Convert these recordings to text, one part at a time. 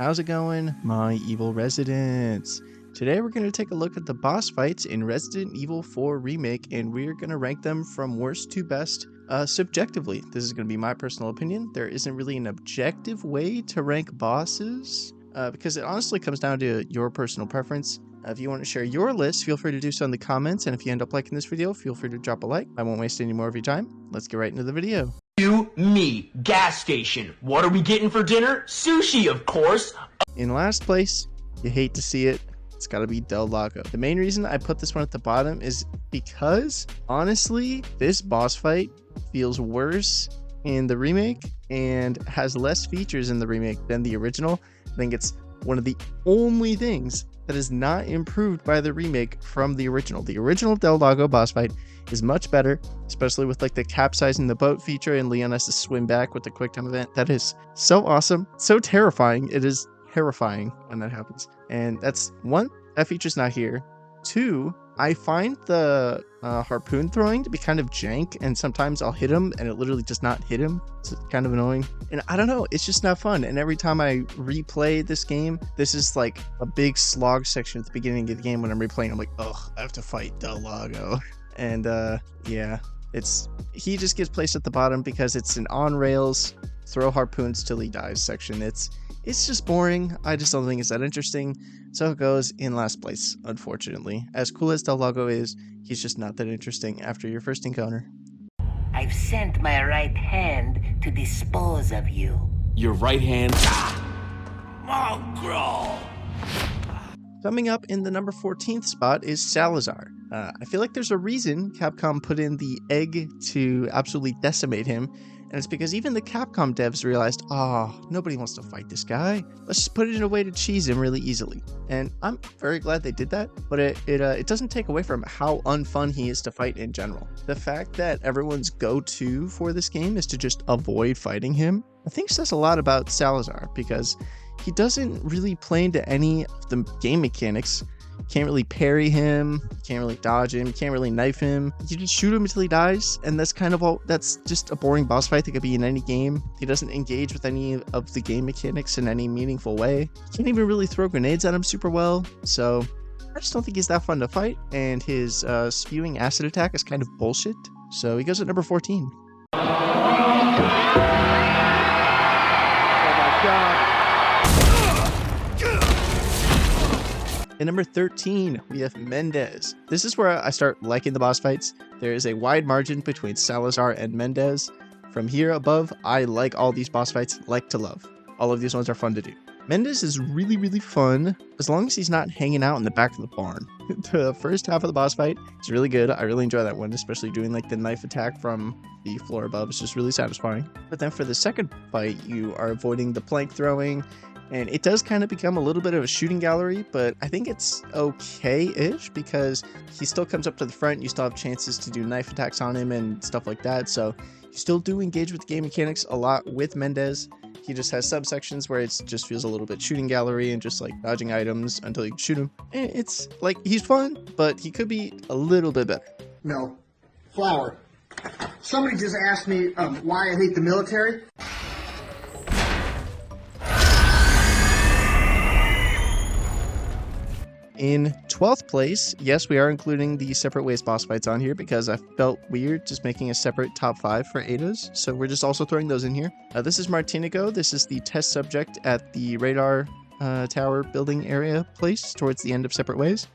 How's it going, my evil residents? Today we're going to take a look at the boss fights in Resident Evil 4 Remake, and we're going to rank them from worst to best subjectively. This is going to be my personal opinion. There isn't really an objective way to rank bosses because it honestly comes down to your personal preference. If you want to share your list, feel free to do so in the comments, and if you end up liking this video, feel free to drop a like. I won't waste any more of your time. Let's get right into the video. Me, gas station. What are we getting for dinner? Sushi, of course. In last place, you hate to see it, it's gotta be Del Lago. The main reason I put this one at the bottom is because, honestly, this boss fight feels worse in the remake and has less features in the remake than the original. I think it's one of the only things that is not improved by the remake from the original. The original Del Lago boss fight is much better, especially with like the capsizing the boat feature and Leon has to swim back with the quick time event. That is so awesome, so terrifying. It is terrifying when that happens. And that's one, that feature's not here. Two, I find the harpoon throwing to be kind of jank, and sometimes I'll hit him and it literally does not hit him. It's kind of annoying. And I don't know, it's just not fun. And every time I replay this game, this is like a big slog section at the beginning of the game when I'm replaying. I'm like, oh, I have to fight Del Lago. And yeah, he just gets placed at the bottom because it's an on rails throw harpoons till he dies section. It's just boring. I just don't think it's that interesting, so it goes in last place, unfortunately. As cool as Del Lago is, he's just not that interesting after your first encounter. I've sent my right hand to dispose of you. Your right hand. Mongrel! Coming up in the number 14th spot is Salazar. I feel like there's a reason Capcom put in the egg to absolutely decimate him, and it's because even the Capcom devs realized, nobody wants to fight this guy. Let's just put it in a way to cheese him really easily. And I'm very glad they did that, but it doesn't take away from how unfun he is to fight in general. The fact that everyone's go-to for this game is to just avoid fighting him, I think says a lot about Salazar, because he doesn't really play into any of the game mechanics. You can't really parry him, you can't really dodge him, you can't really knife him. You just shoot him until he dies, and that's kind of all. That's just a boring boss fight that could be in any game. He doesn't engage with any of the game mechanics in any meaningful way. You can't even really throw grenades at him super well, so I just don't think he's that fun to fight, and his spewing acid attack is kind of bullshit. So he goes at number 14. Oh my god. At number 13, we have Mendes. This is where I start liking the boss fights. There is a wide margin between Salazar and Mendes. From here above, I like all these boss fights, like to love. All of these ones are fun to do. Mendes is really, really fun, as long as he's not hanging out in the back of the barn. The first half of the boss fight is really good. I really enjoy that one, especially doing like the knife attack from the floor above. It's just really satisfying. But then for the second fight, you are avoiding the plank throwing, and it does kind of become a little bit of a shooting gallery, but I think it's okay-ish because he still comes up to the front. You still have chances to do knife attacks on him and stuff like that. So you still do engage with the game mechanics a lot with Mendes. He just has subsections where it just feels a little bit shooting gallery and just like dodging items until you can shoot him. And it's like, he's fun, but he could be a little bit better. No. Flower. Somebody just asked me why I hate the military. In 12th place, yes, we are including the separate ways boss fights on here because I felt weird just making a separate top 5 for Ada's, so we're just also throwing those in here. This is Martino. This is the test subject at the radar tower building area place towards the end of Separate Ways.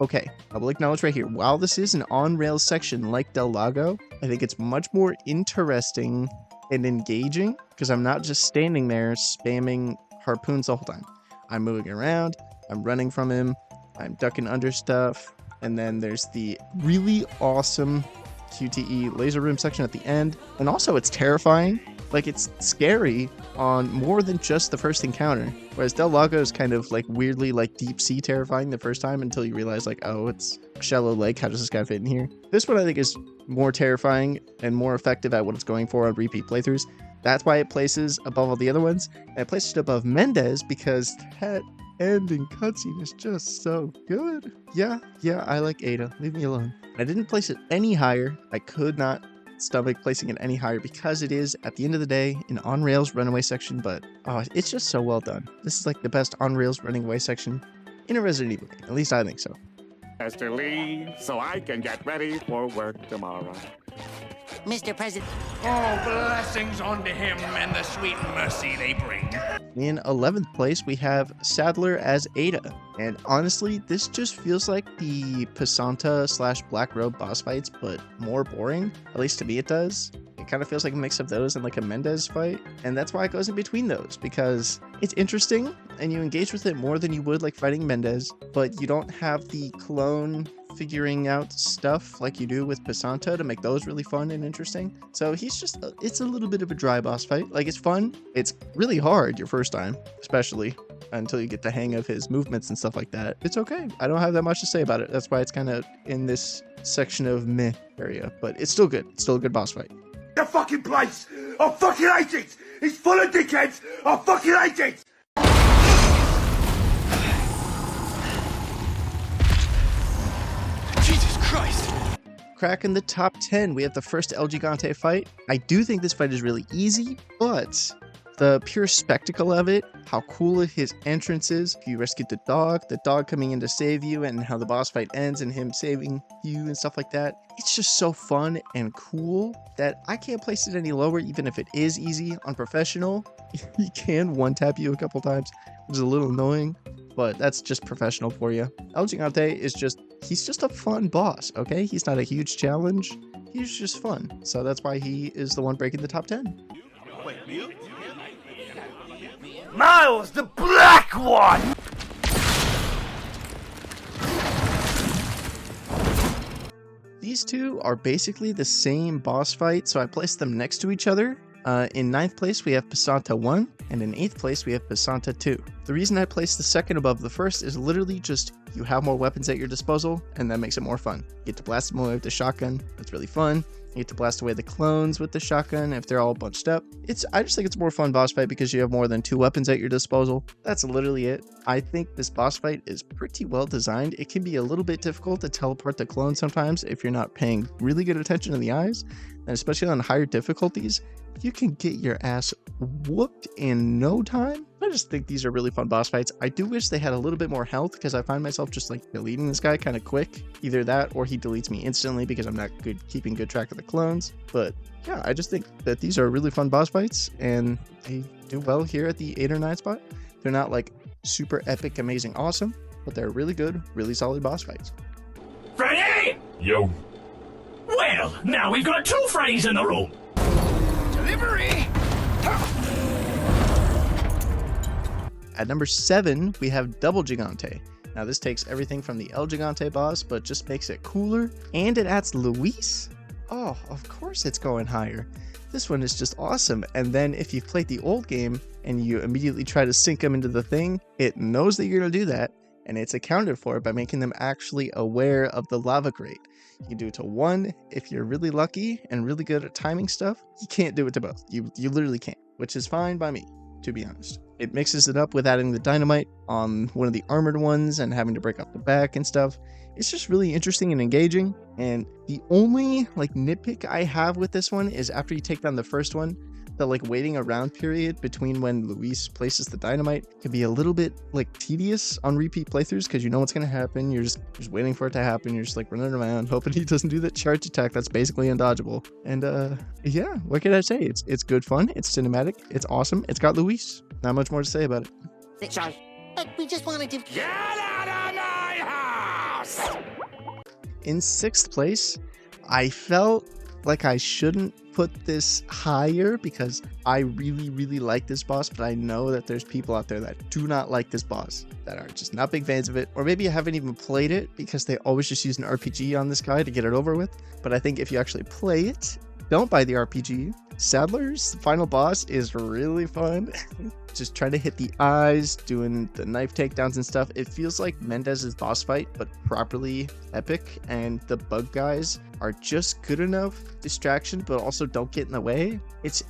Okay, I will acknowledge right here, while this is an on-rails section like Del Lago, I think it's much more interesting and engaging because I'm not just standing there spamming harpoons the whole time. I'm moving around, I'm running from him, I'm ducking under stuff, and then there's the really awesome QTE laser room section at the end. And also it's terrifying, like it's scary on more than just the first encounter. Whereas Del Lago is kind of like weirdly like deep sea terrifying the first time until you realize like, oh, it's a shallow lake, how does this guy fit in here? This one I think is more terrifying and more effective at what it's going for on repeat playthroughs. That's why it places above all the other ones. And it places it above Mendes because that ending cutscene is just so good. Yeah, I like Ada. Leave me alone. I didn't place it any higher. I could not stomach placing it any higher because it is, at the end of the day, an on-rails runaway section, but it's just so well done. This is like the best on-rails running away section in a Resident Evil game. At least I think so. Has to leave so I can get ready for work tomorrow. Mr. President. Oh, blessings unto him and the sweet mercy they bring. In 11th place, we have Sadler as Ada. And honestly, this just feels like the Panta / Black Robe boss fights, but more boring. At least to me it does. It kind of feels like a mix of those and like a Mendes fight. And that's why it goes in between those, because it's interesting and you engage with it more than you would like fighting Mendes, but you don't have the clone figuring out stuff like you do with Panta to make those really fun and interesting. So he's just, it's a little bit of a dry boss fight. Like, it's fun. It's really hard your first time, especially until you get the hang of his movements and stuff like that. It's okay. I don't have that much to say about it. That's why it's kind of in this section of meh area, but it's still good. It's still a good boss fight. The fucking place! I fucking hate it! It's full of dickheads! I fucking hate it! Jesus Christ! Cracking the top 10, we have the first El Gigante fight. I do think this fight is really easy, but the pure spectacle of it, how cool his entrance is, you rescued the dog coming in to save you, and how the boss fight ends and him saving you and stuff like that. It's just so fun and cool that I can't place it any lower, even if it is easy on professional. He can one-tap you a couple times, which is a little annoying, but that's just professional for you. El Gigante is he's just a fun boss, okay? He's not a huge challenge. He's just fun. So that's why he is the one breaking the top 10. Miles, the black one! These two are basically the same boss fight, so I placed them next to each other. In 9th place, we have Panta 1, and in 8th place, we have Panta 2. The reason I placed the second above the first is literally just you have more weapons at your disposal, and that makes it more fun. You get to blast them away with the shotgun. That's really fun. You get to blast away the clones with the shotgun if they're all bunched up. I just think it's a more fun boss fight because you have more than 2 weapons at your disposal. That's literally it. I think this boss fight is pretty well designed. It can be a little bit difficult to tell apart the clones sometimes if you're not paying really good attention to the eyes, and especially on higher difficulties, you can get your ass whooped in no time. I just think these are really fun boss fights. I do wish they had a little bit more health because I find myself just like deleting this guy kind of quick. Either that or he deletes me instantly because I'm not keeping good track of the clones. But yeah, I just think that these are really fun boss fights and they do well here at the 8 or 9 spot. They're not like super epic, amazing, awesome, but they're really good, really solid boss fights. Freddy! Yo. Well, now we've got 2 Freddys in the room. Delivery! At number 7, we have Double Jigante. Now this takes everything from the El Gigante boss, but just makes it cooler, and it adds Luis. Oh, of course it's going higher. This one is just awesome, and then if you've played the old game, and you immediately try to sync them into the thing, it knows that you're going to do that, and it's accounted for by making them actually aware of the lava grate. You can do it to 1 if you're really lucky and really good at timing stuff. You can't do it to both. You literally can't, which is fine by me, to be honest. It mixes it up with adding the dynamite on one of the armored ones and having to break up the back and stuff. It's just really interesting and engaging. And the only like nitpick I have with this one is after you take down the first one, the like waiting around period between when Luis places the dynamite can be a little bit like tedious on repeat playthroughs because you know what's going to happen. You're just waiting for it to happen. You're just like running around hoping he doesn't do that charge attack that's basically undodgeable. And yeah, what can I say? It's good fun. It's cinematic. It's awesome. It's got Luis. Not much more to say about it. Sorry, but we just wanted to... Get out of my house! In 6th place, I felt like I shouldn't put this higher because I really, really like this boss, but I know that there's people out there that do not like this boss, that are just not big fans of it, or maybe you haven't even played it because they always just use an RPG on this guy to get it over with. But I think if you actually play it, don't buy the RPG. Sadler's final boss is really fun. Just trying to hit the eyes, doing the knife takedowns and stuff. It feels like Mendes' boss fight, but properly epic, and the bug guys are just good enough distraction, but also don't get in the way.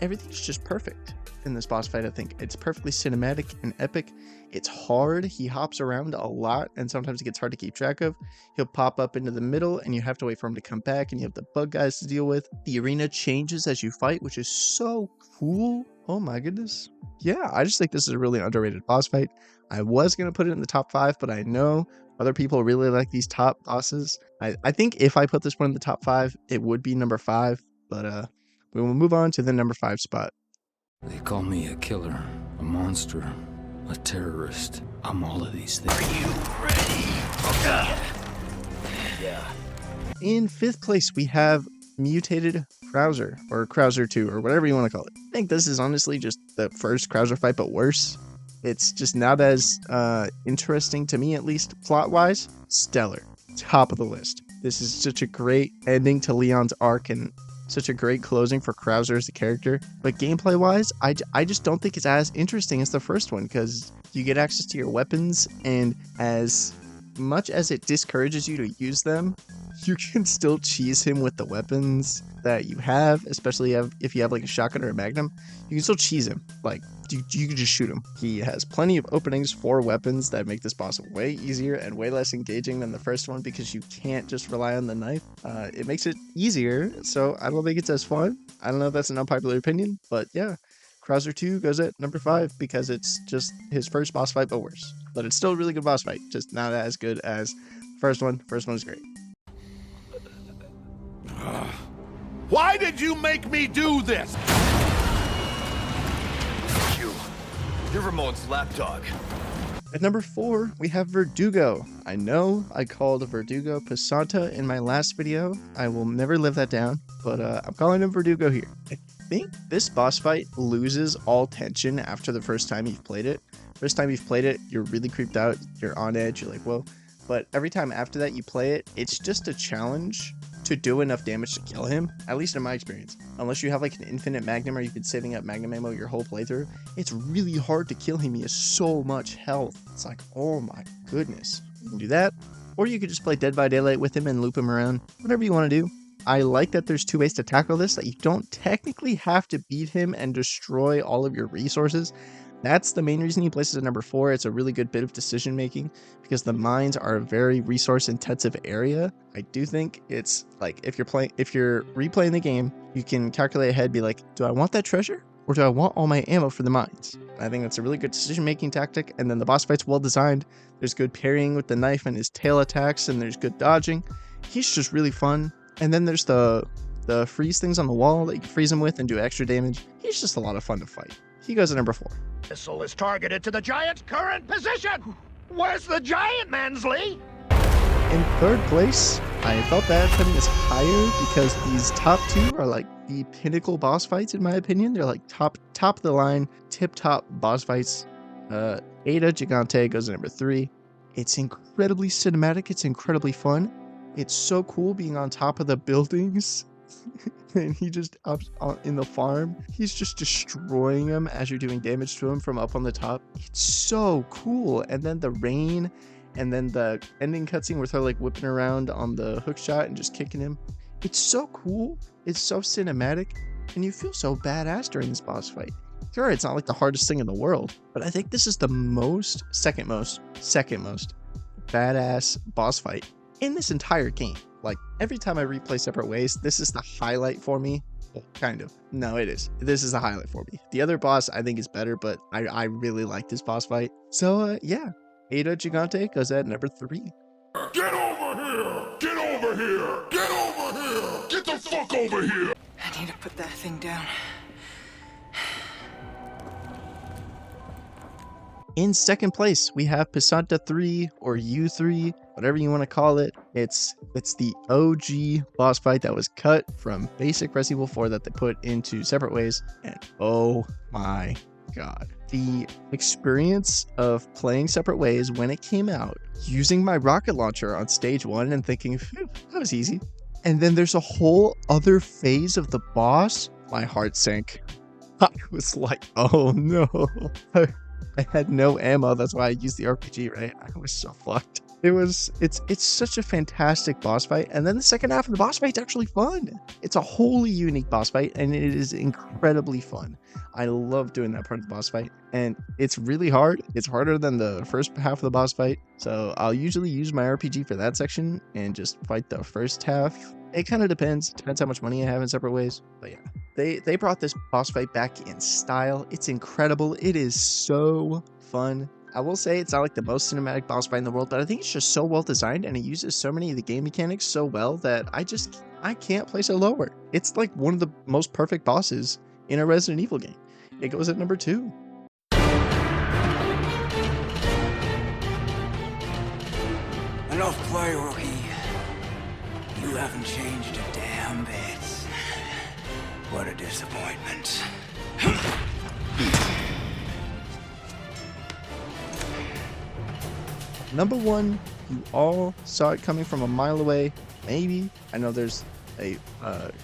Everything's just perfect. in this boss fight. I think it's perfectly cinematic and epic. It's hard. He hops around a lot, and sometimes it gets hard to keep track of. He'll pop up into the middle, and you have to wait for him to come back, and you have the bug guys to deal with. The arena changes as you fight, which is so cool. Oh my goodness. Yeah, I just think this is a really underrated boss fight. I was going to put it in the top 5, but I know other people really like these top bosses. I think if I put this one in the top 5, it would be number 5, but we will move on to the number 5 spot. They call me a killer, a monster, a terrorist. I'm all of these things. Are you ready? Yeah. In 5th place, we have Mutated Krauser, or Krauser 2, or whatever you want to call it. I think this is honestly just the first Krauser fight, but worse. It's just not as interesting to me, at least plot-wise. Stellar. Top of the list. This is such a great ending to Leon's arc and such a great closing for Krauser as a character. But gameplay-wise, I just don't think it's as interesting as the first one, because you get access to your weapons, and as much as it discourages you to use them, you can still cheese him with the weapons that you have, especially if you have like a shotgun or a magnum. You can still cheese him. Like, you can just shoot him. He has plenty of openings for weapons that make this boss way easier and way less engaging than the first one, because you can't just rely on the knife. It makes it easier, so I don't think it's as fun. I don't know if that's an unpopular opinion, but yeah. Krauser 2 goes at number 5 because it's just his first boss fight, but worse. But it's still a really good boss fight, just not as good as the first one. First one was great. Why did you make me do this? You're Ramon's lapdog. At number 4, we have Verdugo. I know I called Verdugo Panta in my last video. I will never live that down, but I'm calling him Verdugo here. I think this boss fight loses all tension after the first time you've played it. First time you've played it, you're really creeped out, you're on edge, you're like, whoa. But every time after that you play it, it's just a challenge to do enough damage to kill him, at least in my experience. Unless you have like an infinite magnum or you've been saving up magnum ammo your whole playthrough, it's really hard to kill him. He has so much health. It's like, oh my goodness. You can do that, or you could just play Dead by Daylight with him and loop him around. Whatever you want to do. I like that there's 2 ways to tackle this, that you don't technically have to beat him and destroy all of your resources. That's the main reason he places at number 4. It's a really good bit of decision making because the mines are a very resource intensive area. I do think it's like if you're replaying the game, you can calculate ahead, be like, do I want that treasure or do I want all my ammo for the mines? I think that's a really good decision making tactic. And then the boss fight's well designed. There's good parrying with the knife and his tail attacks, and there's good dodging. He's just really fun. And then there's the freeze things on the wall that you can freeze him with and do extra damage. He's just a lot of fun to fight. He goes at number 4. Missile is targeted to the giant's current position. Where's the giant, Mansley? In 3rd place, I felt bad putting this higher because these top 2 are like the pinnacle boss fights in my opinion. They're like top of the line, tip-top boss fights. Ada Gigante goes at number 3. It's incredibly cinematic. It's incredibly fun. It's so cool being on top of the buildings. And he just up in the farm, he's just destroying them as you're doing damage to him from up on the top. It's so cool. And then the rain, and then the ending cutscene where they're like whipping around on the hook shot and just kicking him. It's so cool. It's so cinematic, and you feel so badass during this boss fight. Sure, it's not like the hardest thing in the world, but I think this is the second most badass boss fight in this entire game. Like, every time I replay Separate Ways, this is the highlight for me. Kind of. No, it is. This is the highlight for me. The other boss I think is better, but I really like this boss fight. So, yeah. Ada Gigante goes at number 3. Get over here! Get over here! Get over here! Get the fuck over here! I need to put that thing down. In 2nd place, we have Panta III, or U3, whatever you want to call it. It's the OG boss fight that was cut from basic Resident Evil 4 that they put into Separate Ways. And oh my god. The experience of playing Separate Ways when it came out, using my rocket launcher on stage 1 and thinking, phew, that was easy. And then there's a whole other phase of the boss. My heart sank. I was like, oh no. I had no ammo, that's why I used the RPG, right? I was so fucked. It's such a fantastic boss fight, and then the second half of the boss fight's actually fun. It's a wholly unique boss fight, and it is incredibly fun. I love doing that part of the boss fight, and it's really hard. It's harder than the first half of the boss fight, so I'll usually use my RPG for that section and just fight the first half. It kind of depends how much money I have in separate ways, but yeah. They brought this boss fight back in style. It's incredible. It is so fun. I will say it's not like the most cinematic boss fight in the world, but I think it's just so well designed and it uses so many of the game mechanics so well that I can't place it lower. It's like one of the most perfect bosses in a Resident Evil game. It goes at number 2. Enough play, rookie. You haven't changed a damn bit. What a disappointment. Number 1, you all saw it coming from a mile away, maybe. I know there's a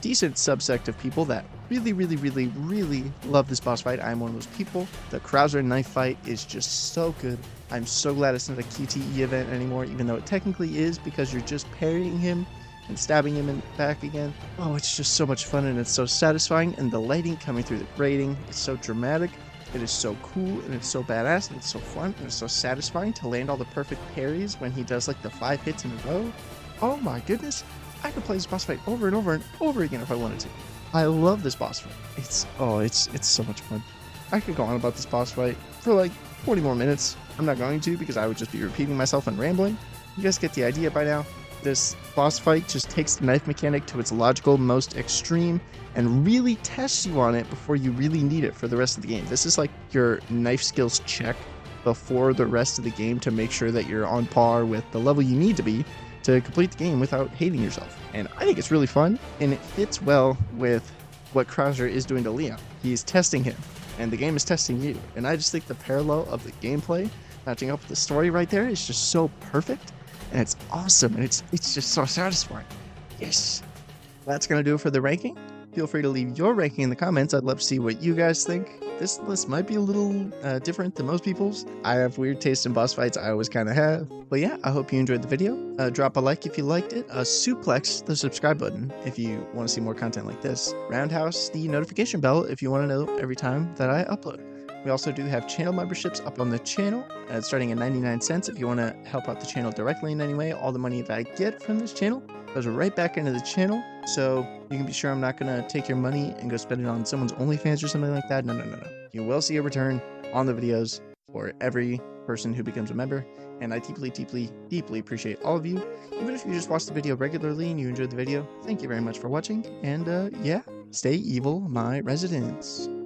decent subsect of people that really love this boss fight. I'm one of those people. The Krauser knife fight is just so good. I'm so glad it's not a QTE event anymore, even though it technically is, because you're just parrying him and stabbing him in the back again. Oh, it's just so much fun and it's so satisfying, and the lighting coming through the grating is so dramatic. It is so cool and it's so badass and it's so fun and it's so satisfying to land all the perfect parries when he does like the 5 hits in a row. Oh my goodness, I could play this boss fight over and over and over again if I wanted to. I love this boss fight. It's so much fun. I could go on about this boss fight for like 40 more minutes. I'm not going to, because I would just be repeating myself and rambling. You guys get the idea by now. This boss fight just takes the knife mechanic to its logical most extreme and really tests you on it before you really need it for the rest of the game. This is like your knife skills check before the rest of the game to make sure that you're on par with the level you need to be to complete the game without hating yourself. And I think it's really fun, and it fits well with what Krauser is doing to Leon. He's testing him, and the game is testing you. And I just think the parallel of the gameplay matching up with the story right there is just so perfect, and it's awesome, and it's just so satisfying. Yes. That's going to do it for the ranking. Feel free to leave your ranking in the comments. I'd love to see what you guys think. This list might be a little different than most people's. I have weird taste in boss fights. I always kind of have. But yeah, I hope you enjoyed the video. Drop a like if you liked it. Suplex the subscribe button if you want to see more content like this. Roundhouse the notification bell if you want to know every time that I upload. We also do have channel memberships up on the channel, starting at 99 cents if you want to help out the channel directly in any way. All the money that I get from this channel goes right back into the channel, so you can be sure I'm not going to take your money and go spend it on someone's OnlyFans or something like that. No. You will see a return on the videos for every person who becomes a member, and I deeply appreciate all of you. Even if you just watch the video regularly and you enjoyed the video, thank you very much for watching, and yeah, stay evil, my residents.